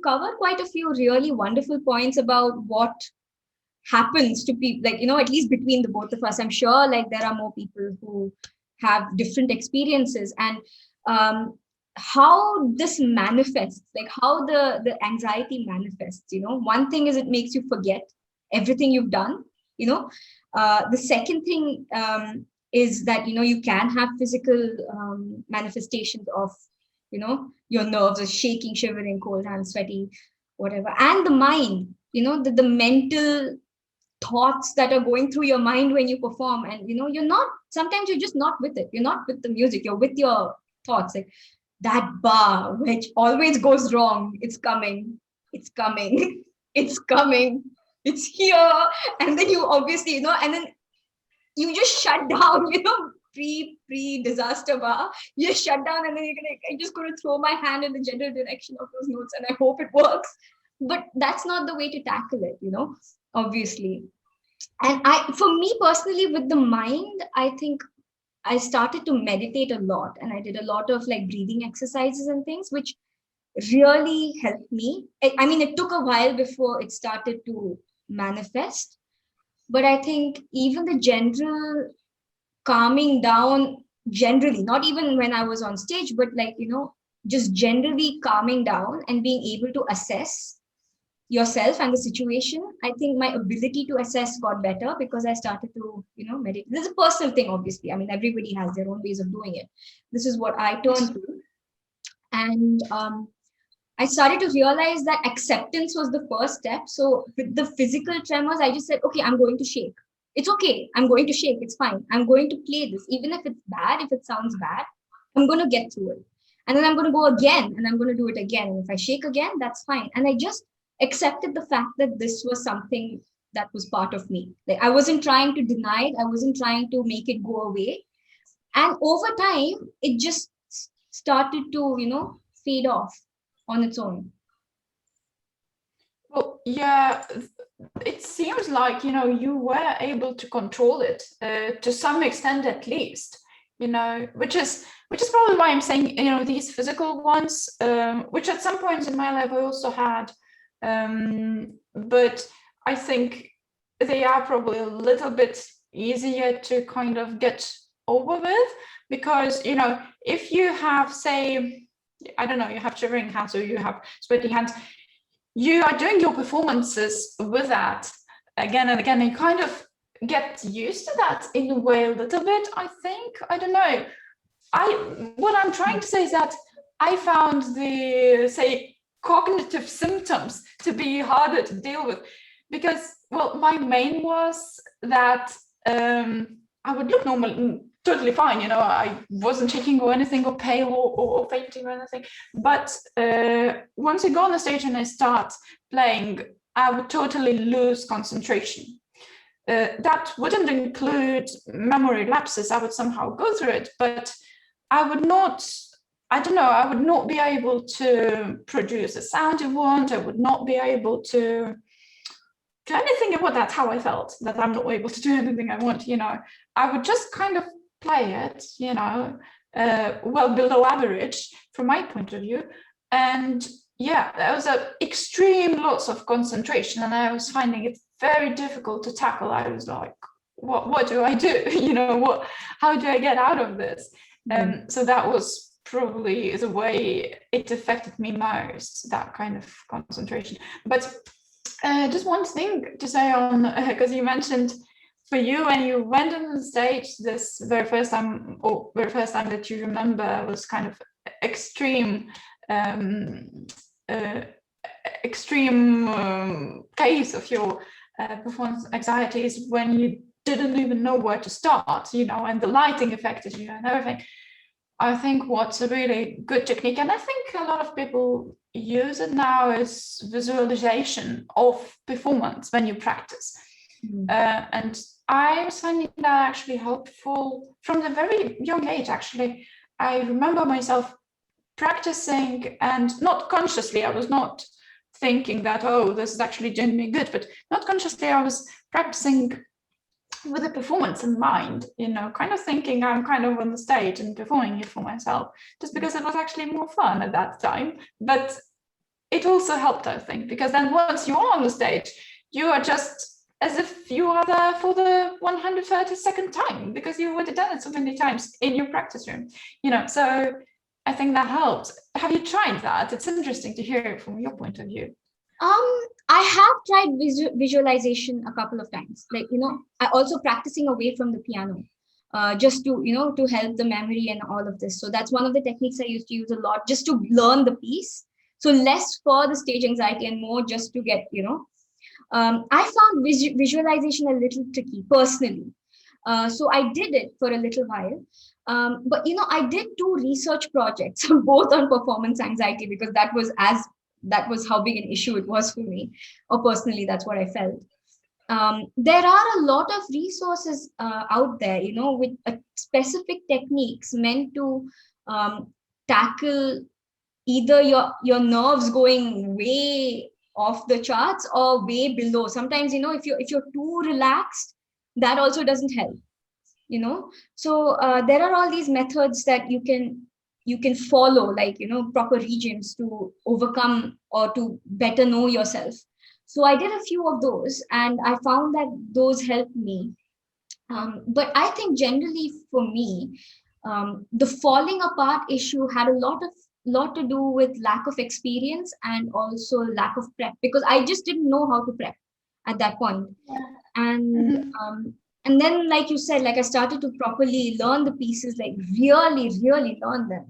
we've covered quite a few really wonderful points about what happens to people, like, at least between the both of us. I'm sure like there are more people who have different experiences, and how this manifests, like how the anxiety manifests. One thing is it makes you forget everything you've done. The second thing is that you can have physical manifestations of your nerves are shaking, shivering, cold hands, sweaty, whatever. And the mind, the mental thoughts that are going through your mind when you perform, and sometimes you're just not with it, you're not with the music, you're with your thoughts, like that bar which always goes wrong. It's coming, it's coming, it's coming, it's here. And then you obviously, and then you just shut down, pre disaster bar, you just shut down, and then I'm just going to throw my hand in the general direction of those notes and I hope it works. But that's not the way to tackle it, obviously. And for me personally, with the mind, I think I started to meditate a lot, and I did a lot of like breathing exercises and things, which really helped me. I mean, it took a while before it started to manifest, but I think even the general calming down, generally, not even when I was on stage, but like, just generally calming down and being able to assess yourself and the situation. I think my ability to assess got better because I started to, meditate. This is a personal thing, obviously. I mean, everybody has their own ways of doing it. This is what I turned to. And I started to realize that acceptance was the first step. So with the physical tremors, I just said, okay, I'm going to shake. It's okay. I'm going to shake. It's fine. I'm going to play this. Even if it's bad, if it sounds bad, I'm going to get through it. And then I'm going to go again and I'm going to do it again. And if I shake again, that's fine. And I just accepted the fact that this was something that was part of me. Like I wasn't trying to deny it. I wasn't trying to make it go away. And over time, it just started to, fade off on its own. Well, yeah, it seems like, you were able to control it to some extent, at least, which is probably why I'm saying, these physical ones, which at some points in my life I also had, but I think they are probably a little bit easier to kind of get over with, because, if you have, say, I don't know, you have shivering hands or you have sweaty hands, you are doing your performances with that again and again, and you kind of get used to that in a way a little bit, I think. I don't know. What I'm trying to say is that I found the, say, cognitive symptoms to be harder to deal with, because, well, my main was that I would look normal, totally fine, I wasn't shaking or anything, or pale or fainting or anything. But once I go on the stage and I start playing, I would totally lose concentration. That wouldn't include memory lapses. I would somehow go through it, but I would not be able to produce the sound I want. I would not be able to do anything about that. How I felt that I'm not able to do anything I want, I would just kind of play it, well below average from my point of view. And yeah, there was a extreme loss of concentration, and I was finding it very difficult to tackle. I was like, what do I do? How do I get out of this? So that was probably the way it affected me most, that kind of concentration. But just one thing to say on, because you mentioned for you when you went on the stage, this very first time that you remember was kind of extreme case of your performance anxieties, when you didn't even know where to start, and the lighting affected you and everything. I think what's a really good technique, and I think a lot of people use it now, is visualization of performance when you practice. And I was finding that actually helpful from the very young age, actually. I remember myself practicing, and not consciously, I was not thinking that, oh, this is actually genuinely good, but not consciously, I was practicing with the performance in mind, kind of thinking I'm kind of on the stage and performing it for myself, just because it was actually more fun at that time. But it also helped, I think, because then once you are on the stage, you are just as if you are there for the 132nd time, because you've already done it so many times in your practice room, so I think that helps. Have you tried that? It's interesting to hear it from your point of view. I have tried visualization a couple of times. Like, I also practicing away from the piano, just to, to help the memory and all of this. So that's one of the techniques I used to use a lot, just to learn the piece. So less for the stage anxiety and more just to get, I found visualization a little tricky personally. So I did it for a little while. But, I did two research projects, both on performance anxiety, because that was how big an issue it was for me, or personally, that's what I felt. There are a lot of resources out there, with specific techniques meant to tackle either your nerves going way off the charts or way below. Sometimes, if you're too relaxed, that also doesn't help. So there are all these methods that you can follow, like proper regions to overcome or to better know yourself. So I did a few of those and I found that those helped me. But I think generally for me, the falling apart issue had a lot to do with lack of experience and also lack of prep, because I just didn't know how to prep at that point. And and then, like you said, like I started to properly learn the pieces, like really learn them,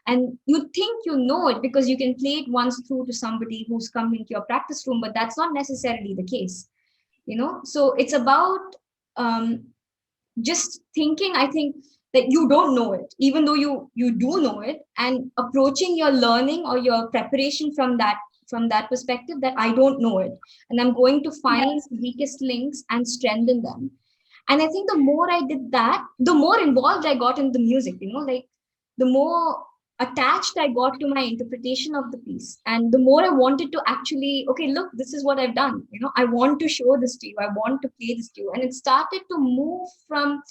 and you think you know it because you can play it once through to somebody who's come into your practice room, but that's not necessarily the case. So it's about um, just thinking, I think, that you don't know it, even though you do know it, and approaching your learning or your preparation from that perspective, that I don't know it, and I'm going to find weakest links and strengthen them. And I think the more I did that, the more involved I got in the music, like the more attached I got to my interpretation of the piece. And the more I wanted to actually, okay, look, this is what I've done. I want to show this to you. I want to play this to you. And it started to move from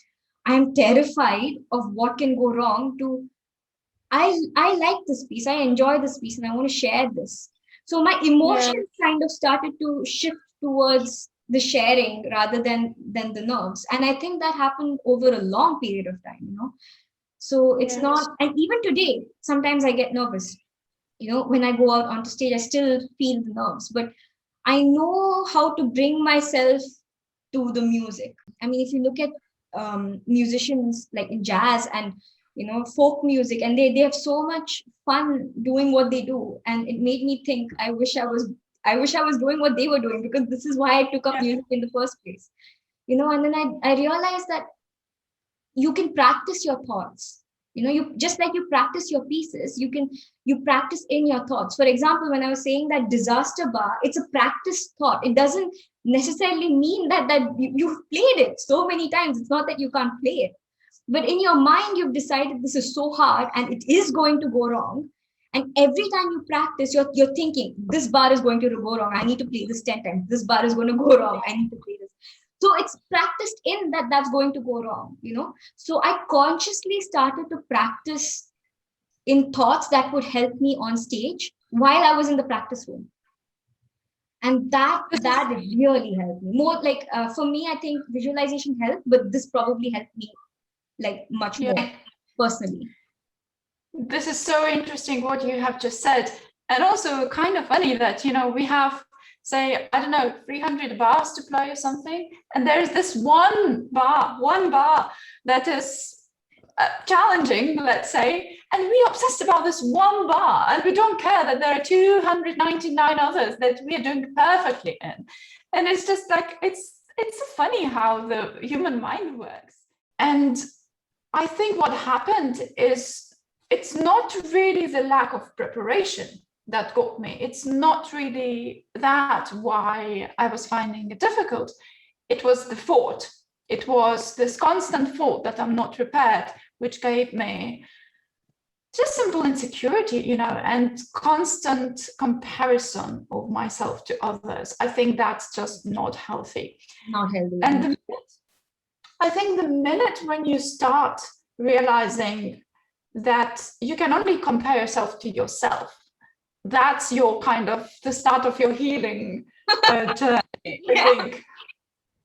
I'm terrified of what can go wrong to I like this piece. I enjoy this piece and I want to share this. So my emotions kind of started to shift towards the sharing rather than the nerves. And I think that happened over a long period of time. So it's not, and even today, sometimes I get nervous. When I go out onto stage, I still feel the nerves, but I know how to bring myself to the music. I mean, if you look at musicians like in jazz and folk music, and they have so much fun doing what they do, and it made me think I wish I was doing what they were doing, because this is why I took up music in the first place. And then I realized that you can practice your thoughts. You just like you practice your pieces, you practice in your thoughts. For example, when I was saying that disaster bar, it's a practice thought. It doesn't necessarily mean that you've played it so many times. It's not that you can't play it, but in your mind you've decided this is so hard and it is going to go wrong. And every time you practice, you're thinking, this bar is going to go wrong, I need to play this 10 times. This bar is going to go wrong, I need to play this. So it's practiced in that's going to go wrong. So I consciously started to practice in thoughts that would help me on stage while I was in the practice room. And that really helped me more. Like for me, I think visualization helped, but this probably helped me like much more personally. This is so interesting what you have just said, and also kind of funny that we have, say, I don't know, 300 bars to play or something, and there is this one bar that is challenging, let's say, and we are obsessed about this one bar, and we don't care that there are 299 others that we are doing perfectly in. And it's just like, it's funny how the human mind works. And I think what happened is, it's not really the lack of preparation that got me. It's not really that why I was finding it difficult. It was the thought. It was this constant thought that I'm not prepared, which gave me just simple insecurity, and constant comparison of myself to others. I think that's just not healthy. Not healthy. And I think the minute when you start realizing that you can only compare yourself to yourself, that's your kind of the start of your healing journey. I think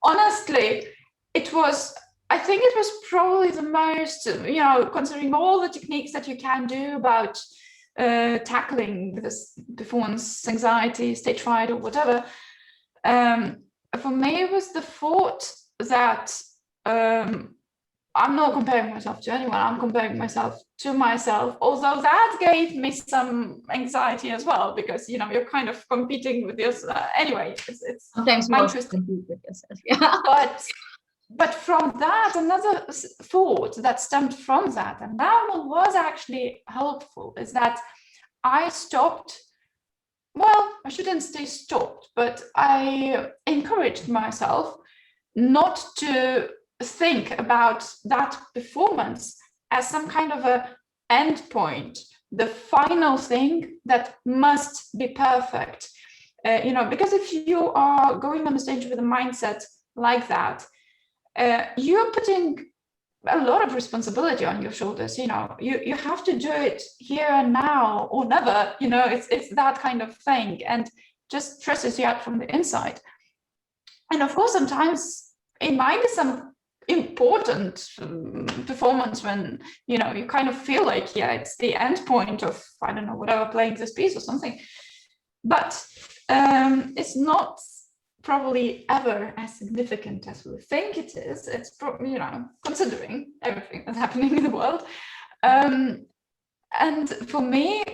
honestly, I think it was probably the most, considering all the techniques that you can do about tackling this performance anxiety, stage fright, or whatever. For me, it was the thought that I'm not comparing myself to anyone. I'm comparing myself to myself, although that gave me some anxiety as well, because you're kind of competing with yourself. Anyway, it's sometimes you also compete with yourself. Yeah. But from that, another thought that stemmed from that, and that one was actually helpful, is that I stopped. Well, I shouldn't say stopped, but I encouraged myself not to think about that performance as some kind of a end point, the final thing that must be perfect. Because if you are going on the stage with a mindset like that, you're putting a lot of responsibility on your shoulders. You have to do it here and now or never. It's that kind of thing, and just stresses you out from the inside. And of course, sometimes it might be some important performance when you kind of feel like, yeah, it's the end point of, I don't know, whatever, playing this piece or something. But it's not probably ever as significant as we think it is. It's considering everything that's happening in the world. And for me,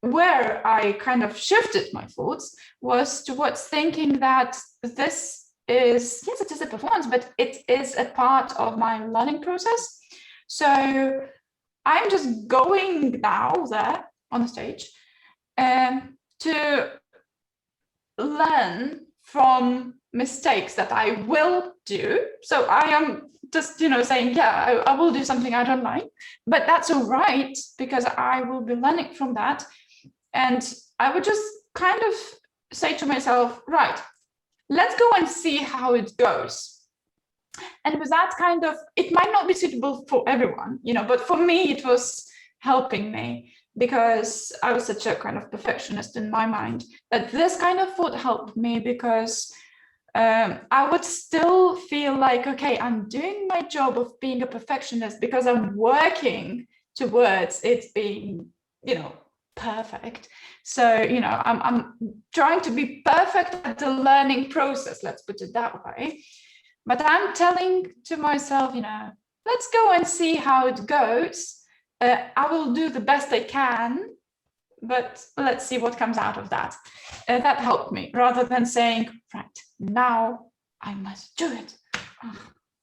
where I kind of shifted my thoughts was towards thinking that this is, yes, it is a performance, but it is a part of my learning process. So I'm just going now there on the stage to learn from mistakes that I will do. So I am just, saying, yeah, I will do something I don't like, but that's all right, because I will be learning from that. And I would just kind of say to myself, right, let's go and see how it goes. And with that kind of, it might not be suitable for everyone, but for me, it was helping me, because I was such a kind of perfectionist in my mind, that this kind of thought helped me, because I would still feel like, okay, I'm doing my job of being a perfectionist because I'm working towards it being, perfect. So, I'm trying to be perfect at the learning process, let's put it that way. But I'm telling to myself, let's go and see how it goes. I will do the best I can, but let's see what comes out of that. That helped me, rather than saying, right, now I must do it.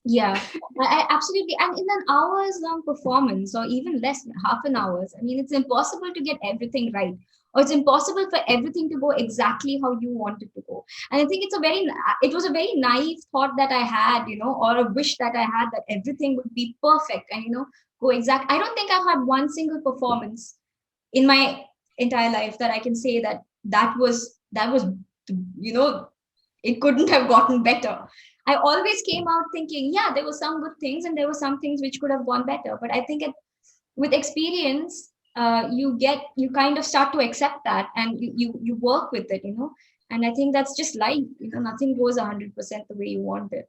Yeah, I absolutely. And in an hour's long performance, or even less, half an hour's, I mean, it's impossible to get everything right, or it's impossible for everything to go exactly how you want it to go. And I think it was a very naive thought that I had, or a wish that I had, that everything would be perfect and, go exact. I don't think I've had one single performance in my entire life that I can say that was, it couldn't have gotten better. I always came out thinking, yeah, there were some good things and there were some things which could have gone better. But I think with experience, you kind of start to accept that, and you work with it, And I think that's just life. Nothing goes 100% the way you want it.